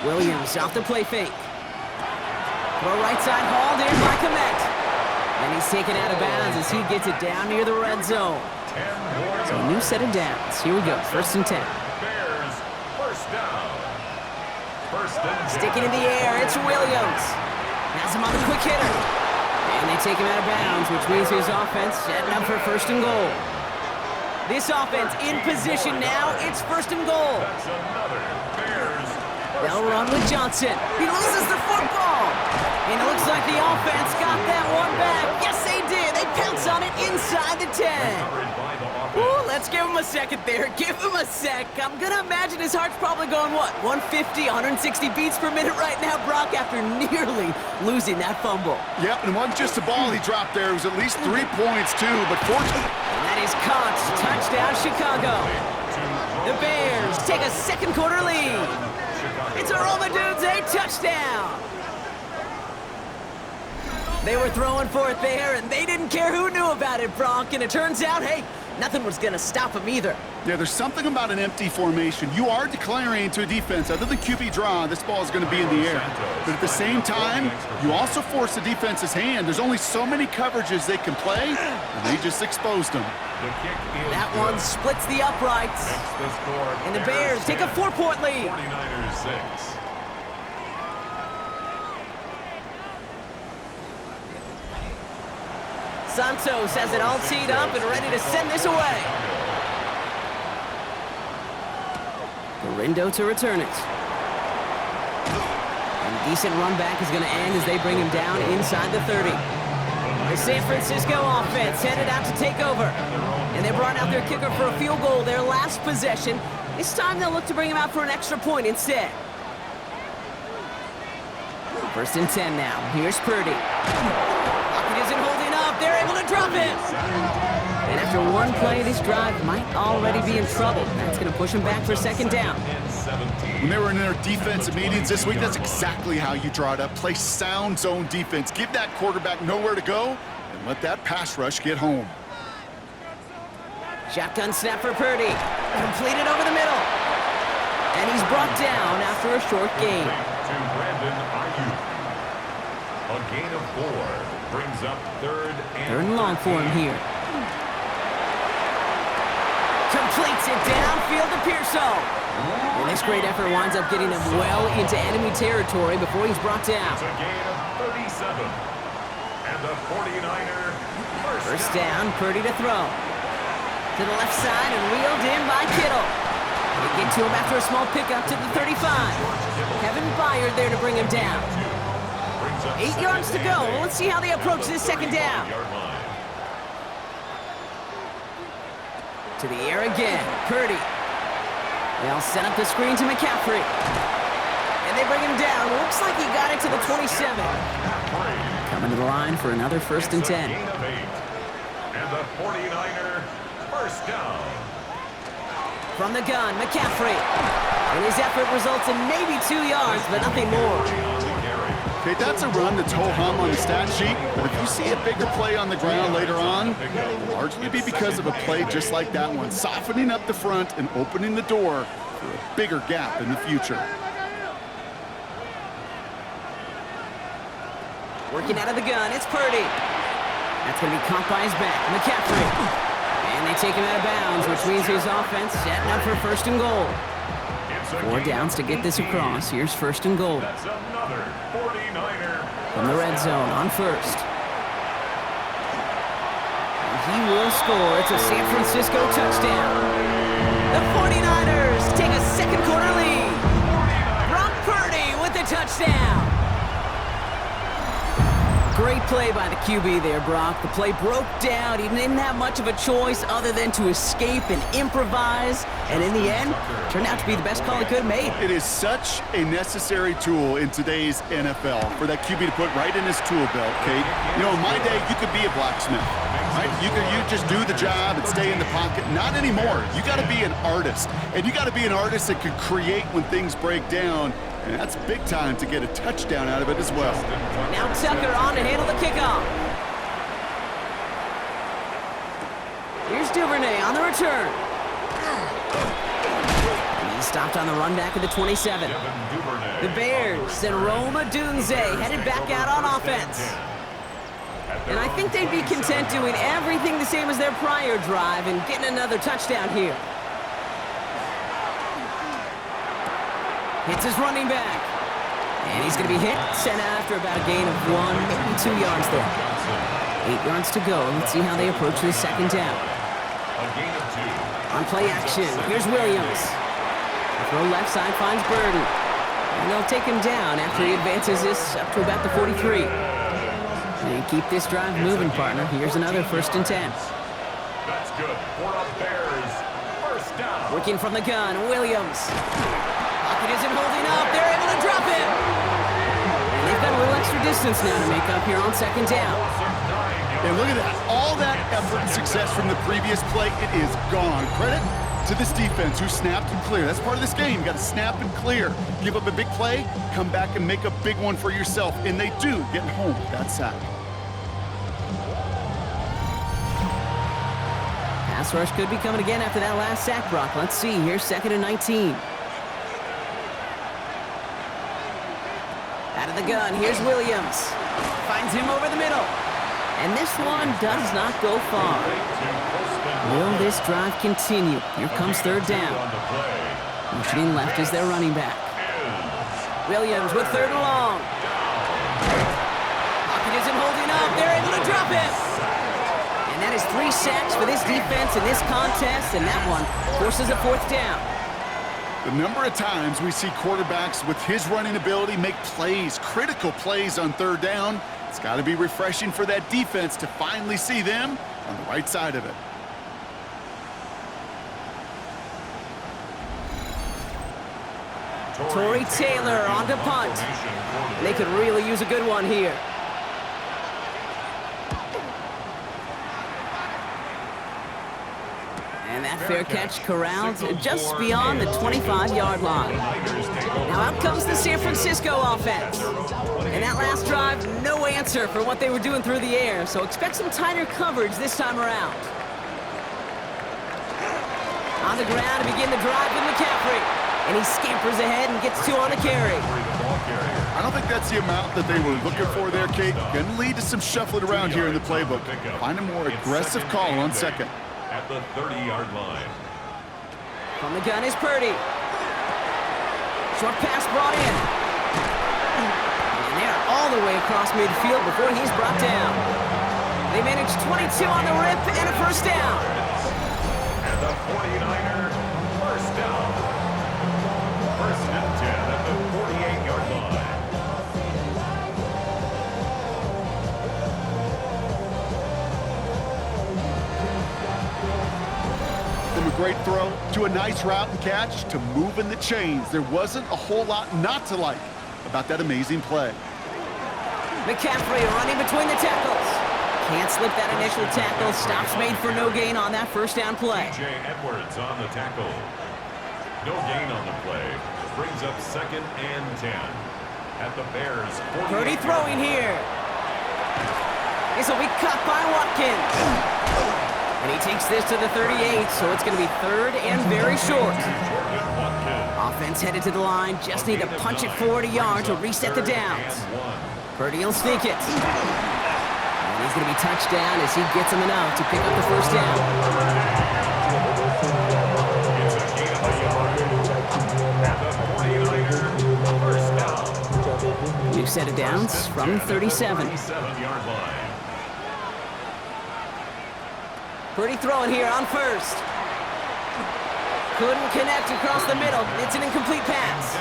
Williams off the play fake. Throw right side hauled in by Komet. And he's taken out of bounds as he gets it down near the red zone. So a new set of downs. Here we go, 1st and 10. Bears, first down. Sticking in the air, it's Williams. Has him on the quick hitter. And they take him out of bounds, which means his offense setting up for 1st and goal. This offense in position now. It's 1st and goal. That's another Bears. They'll run with Johnson. He loses the football. And it looks like the offense got that one back. Yes, they did. They pounce on it inside the 10. Ooh, let's give him a second there. Give him a sec. I'm going to imagine his heart's probably going, what, 150, 160 beats per minute right now, Brock, after nearly losing that fumble. Yep, and it wasn't just a ball he dropped there. It was at least 3 points, too, but fortunately... And that is caught. Touchdown, Chicago. The Bears take a second quarter lead. It's a Roma Dudes, a touchdown. They were throwing for it there, and they didn't care who knew about it, Brock. And it turns out, hey, nothing was going to stop them either. Yeah, there's something about an empty formation. You are declaring to a defense, other than QB draw, this ball is going to be in the air. But at the same time, you also force the defense's hand. There's only so many coverages they can play, and they just exposed them. That one splits the uprights. And the Bears take a 4-point lead. 49ers 6. Santos has it all teed up and ready to send this away. Garindo to return it. And a decent run back is going to end as they bring him down inside the 30. The San Francisco offense headed out to take over. And they brought out their kicker for a field goal their last possession. This time they'll look to bring him out for an extra point instead. 1st and 10 now. Here's Purdy. Pocket isn't holding up. They're able to drop it. And after one play, this drive might already be in trouble. That's going to push him back for 2nd down. When they were in their defensive meetings this week, that's exactly how you draw it up. Play sound zone defense. Give that quarterback nowhere to go, and let that pass rush get home. Shotgun snap for Purdy. Completed over the middle. And he's brought down after a short gain. To Brandon Ayuk. A gain of 4 brings up 3rd and long for him here. Completes it downfield to Pearsall. And this great effort winds up getting him well into enemy territory before he's brought down. It's a gain of 37. And the 49er First down, Purdy to throw. To the left side and wheeled in by Kittle. They get to him after a small pickup to the 35. Kevin Byard there to bring him down. 8 yards to go. Let's see how they approach this 2nd down. To the air again. Purdy. They'll set up the screen to McCaffrey. And they bring him down. Looks like he got it to the 27. Coming to the line for another 1st and 10. And the 49er first down. From the gun, McCaffrey. And his effort results in maybe 2 yards, but nothing more. Okay, that's a run that's ho-hum on the stat sheet, but if you see a bigger play on the ground later on, it'll largely be because of a play just like that one, softening up the front and opening the door for a bigger gap in the future. Working out of the gun, it's Purdy. That's going to be caught by his back, McCaffrey. And they take him out of bounds, which means his offense setting up for 1st and goal. 4 downs to get this across. Here's 1st and goal. That's another 49er. From the red zone on 1st. And he will score. It's a San Francisco touchdown. The 49ers take a 2nd quarter lead. Brock Purdy with the touchdown. Great play by the QB there, Brock. The play broke down. He didn't have much of a choice other than to escape and improvise. And in the end, turned out to be the best call he could have made. It is such a necessary tool in today's NFL for that QB to put right in his tool belt, Kate. You know, in my day, you could be a blacksmith, right? You just do the job and stay in the pocket. Not anymore. You got to be an artist. And you got to be an artist that can create when things break down. And that's big time to get a touchdown out of it as well. Now Tucker on to handle the kickoff. Here's Duvernay on the return. He's stopped on the run back at the 27. The Bears and Roma Dunze headed back out on offense. And I think they'd be content doing everything the same as their prior drive and getting another touchdown here. Hits his running back. And he's going to be hit, sent after about a gain of 1, maybe 2 yards there. 8 yards to go. Let's see how they approach this second down. On play action, here's Williams. The throw left side finds Burden. And they'll take him down after he advances this up to about the 43. And keep this drive moving, partner. Here's another 1st and 10. That's good for the Bears. First down. Working from the gun, Williams. Pocket isn't holding up. They're able to drop him. And they've got a little extra distance now to make up here on second down. And look at that. All that effort and success from the previous play, it is gone. Credit to this defense who snapped and cleared. That's part of this game. You got to snap and clear. Give up a big play, come back and make a big one for yourself. And they do, getting home with that sack. Pass rush could be coming again after that last sack, Brock. Let's see. Here's 2nd and 19. Out of the gun, here's Williams. Finds him over the middle. And this one does not go far. Will this drive continue? Here comes 3rd down. Motioning left is their running back. Williams with 3rd and long. Pocket isn't holding up. They're able to drop him. And that is 3 sacks for this defense in this contest, and that one forces a 4th down. The number of times we see quarterbacks with his running ability make plays, critical plays on 3rd down. It's got to be refreshing for that defense to finally see them on the right side of it. Torrey Taylor on to punt. They could really use a good one here. And that fair catch corralled just beyond the 25-yard line. Now out comes the San Francisco offense. And that last drive, no answer for what they were doing through the air, so expect some tighter coverage this time around. On the ground to begin the drive with McCaffrey. And he scampers ahead and gets 2 on the carry. I don't think that's the amount that they were looking for there, Kate. Going to lead to some shuffling around here in the playbook. Find a more aggressive call on 2nd. At the 30-yard line. From the gun is Purdy. Short pass brought in. And they're all the way across midfield before he's brought down. They managed 22 on the rip and a 1st down. And the 49er, 1st down. 1st and 10 at the 48-yard line. From a great throw to a nice route and catch to moving the chains. There wasn't a whole lot not to like about that amazing play. McCaffrey running between the tackles. Can't slip that initial tackle. Stops made for no gain on that 1st down play. J. Edwards on the tackle. No gain on the play. Brings up 2nd and 10 at the Bears. Purdy throwing here. This will be caught by Watkins. And he takes this to the 38, so it's going to be 3rd and very short. Offense headed to the line. Just need to punch it forward a yard to reset the downs. Purdy will sneak it. And he's going to be touched down as he gets him enough to pick up the 1st down. It's a gain of a yard. At the 49er, 1st down. New set of downs from 37. 37-yard line. Purdy throwing here on 1st. Couldn't connect across the middle. It's an incomplete pass.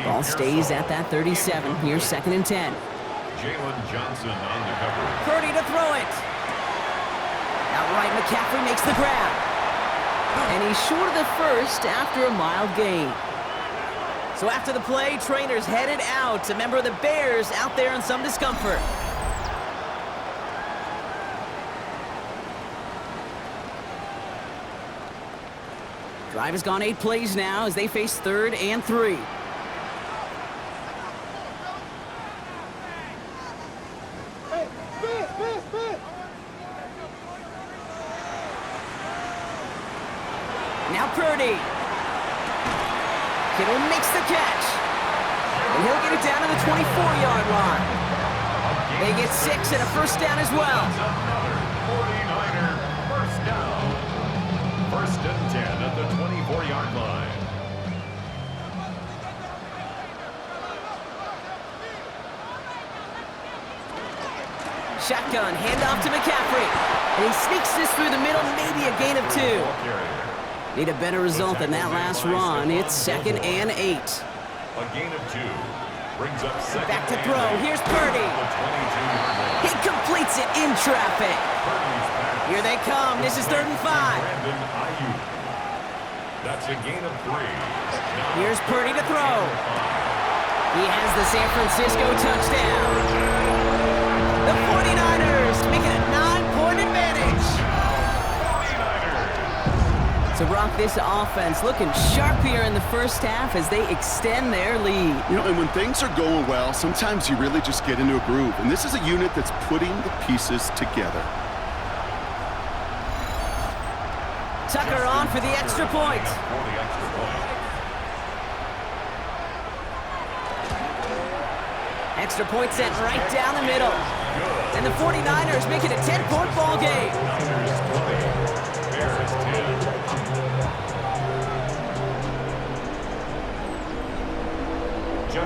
Ball stays at that 37. Here's 2nd and 10. Jalen Johnson on the cover. Purdy to throw it. Outright, McCaffrey makes the grab. And he's short of the 1st after a mild gain. So after the play, trainers headed out. A member of the Bears out there in some discomfort. Drive has gone 8 plays now as they face 3rd and 3. Now Purdy. Kittle makes the catch. And he'll get it down to the 24-yard line. They get 6 and a first down as well. Another 49er first down. First and 10 at the 24-yard line. Shotgun, handoff to McCaffrey. And he sneaks this through the middle, maybe a gain of 2. Need a better result than that last run. It's 2nd and 8. A gain of 2. Brings up second. Back to throw. Here's Purdy. He completes it in traffic. Here they come. This is 3rd and 5. That's a gain of 3. Here's Purdy to throw. He has the San Francisco touchdown. The 49ers make it a 9-point advantage. So, Brock, this offense looking sharp here in the first half as they extend their lead. You know, and when things are going well, sometimes you really just get into a groove. And this is a unit that's putting the pieces together. Tucker on for the extra point. Extra point sent right down the middle. And the 49ers make it a 10-point ball game.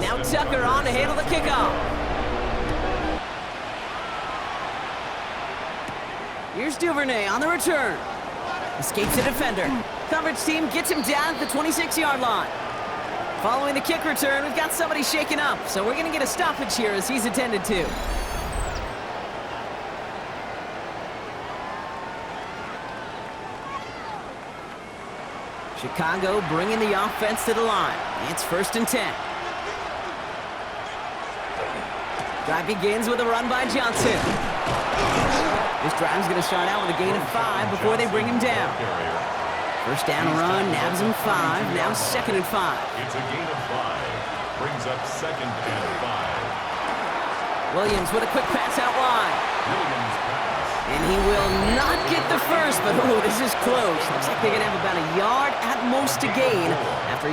Now Tucker on to handle the kickoff. Here's Duvernay on the return. Escapes the defender. Coverage team gets him down at the 26-yard line. Following the kick return, we've got somebody shaken up, so we're going to get a stoppage here as he's attended to. Chicago bringing the offense to the line. It's 1st and 10. Drive begins with a run by Johnson. This drive's going to start out with a gain of 5 before they bring him down. First down run, nabs him 5, now 2nd and 5. It's a gain of 5. Brings up 2nd and 5. Williams with a quick pass out wide. Williams pass. And he will not get the first, but oh, this is close. Looks like they're going to have about a yard at most to gain after